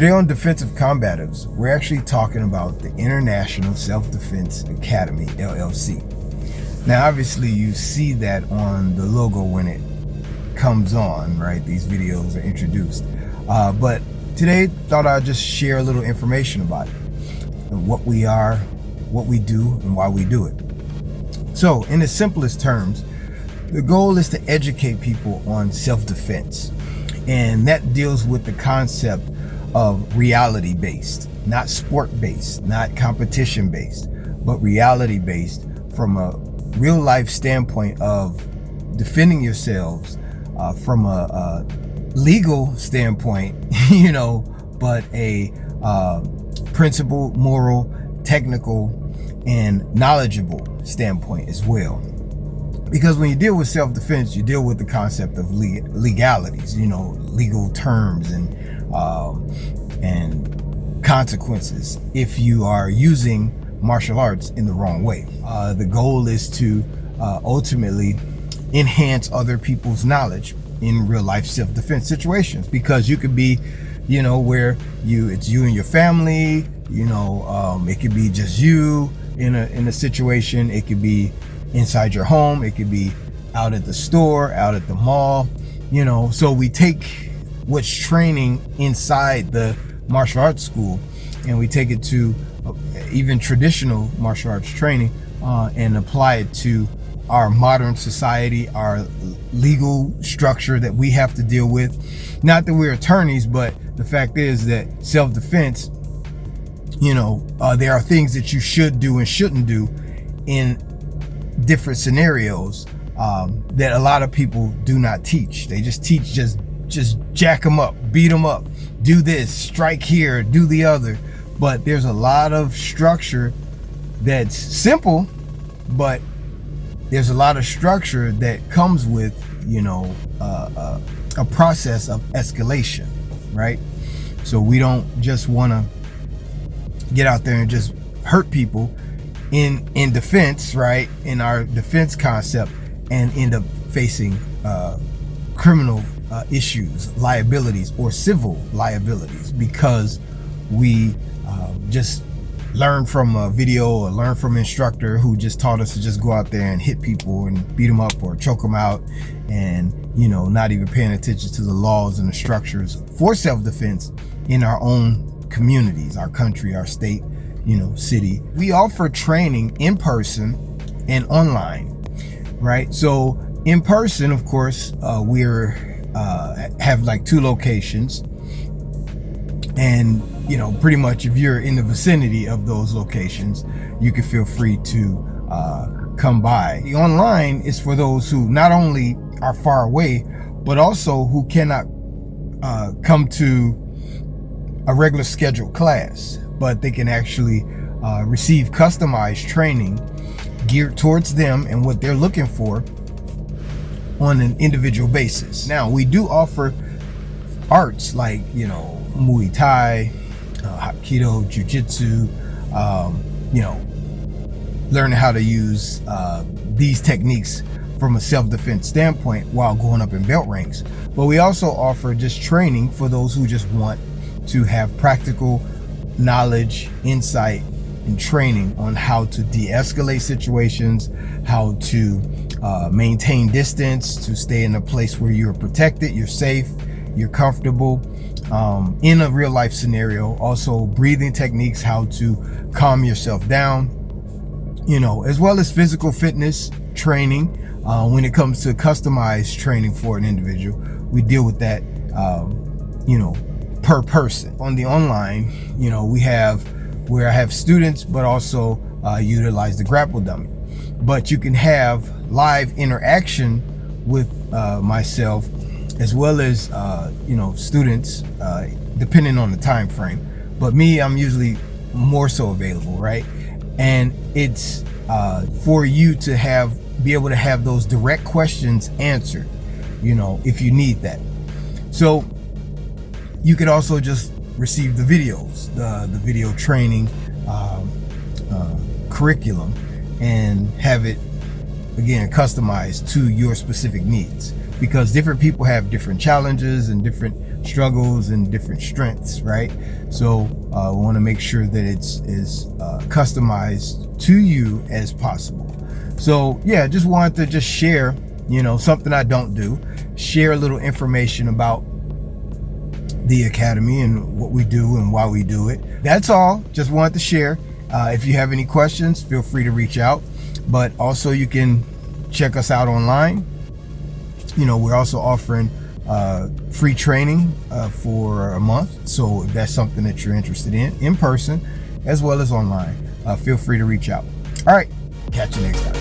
Today on Defensive Combatives, we're actually talking about the International Self-Defense Academy, LLC. Now, obviously, you see that on the logo when it comes on, right? These videos are introduced. But today, thought I'd just share a little information about it, and what we are, what we do, and why we do it. So, in the simplest terms, the goal is to educate people on self-defense. And that deals with the concept of reality-based, not sport-based, not competition-based, but reality-based from a real-life standpoint of defending yourselves from a legal standpoint, but a principled, moral, technical, and knowledgeable standpoint as well. Because when you deal with self-defense, you deal with the concept of legalities, legal terms and consequences if you are using martial arts in the wrong way. The goal is to ultimately enhance other people's knowledge in real life self-defense situations, because you could be, where it's you and your family, it could be just you in a situation. It could be inside your home. It could be out at the store, out at the mall, so we take what's training inside the martial arts school and we take it to even traditional martial arts training and apply it to our modern society, our legal structure that we have to deal with. Not that we're attorneys, but the fact is that self-defense, there are things that you should do and shouldn't do in different scenarios that a lot of people do not teach. They just teach just jack them up, beat them up, do this, strike here, do the other. But there's a lot of structure that's simple, but there's a lot of structure that comes with, a process of escalation, right? So we don't just want to get out there and just hurt people in defense, right? In our defense concept, and end up facing criminal issues, liabilities, or civil liabilities because we just learn from a video or learn from an instructor who just taught us to just go out there and hit people and beat them up or choke them out, and not even paying attention to the laws and the structures for self-defense in our own communities, our country, our state, city. We offer training in person and online, right? So in person, of course, have like 2 locations, and pretty much if you're in the vicinity of those locations, you can feel free to come by. The online is for those who not only are far away, but also who cannot come to a regular scheduled class, but they can actually receive customized training geared towards them and what they're looking for on an individual basis. Now, we do offer arts like, Muay Thai, Hapkido, Jiu-Jitsu, learning how to use these techniques from a self-defense standpoint while going up in belt ranks. But we also offer just training for those who just want to have practical knowledge, insight, and training on how to de-escalate situations, how to maintain distance, to stay in a place where you're protected, you're safe, you're comfortable in a real life scenario. Also breathing techniques, how to calm yourself down, as well as physical fitness training. When it comes to customized training for an individual, we deal with that, per person. On the online, we have where I have students, but also utilize the grapple dummy. But you can have live interaction with myself, as well as students, depending on the time frame. But me, I'm usually more so available, right? And it's for you to be able to have those direct questions answered, if you need that. So you could also just receive the videos, the video training curriculum, and have it again, customized to your specific needs, because different people have different challenges and different struggles and different strengths, right? So we want to make sure that it's as customized to you as possible. So yeah, just wanted to share, something I don't do, share a little information about the Academy and what we do and why we do it. That's all. Just wanted to share. If you have any questions, feel free to reach out. But also you can check us out online. We're also offering free training for a month. So if that's something that you're interested in person as well as online, feel free to reach out. All right. Catch you next time.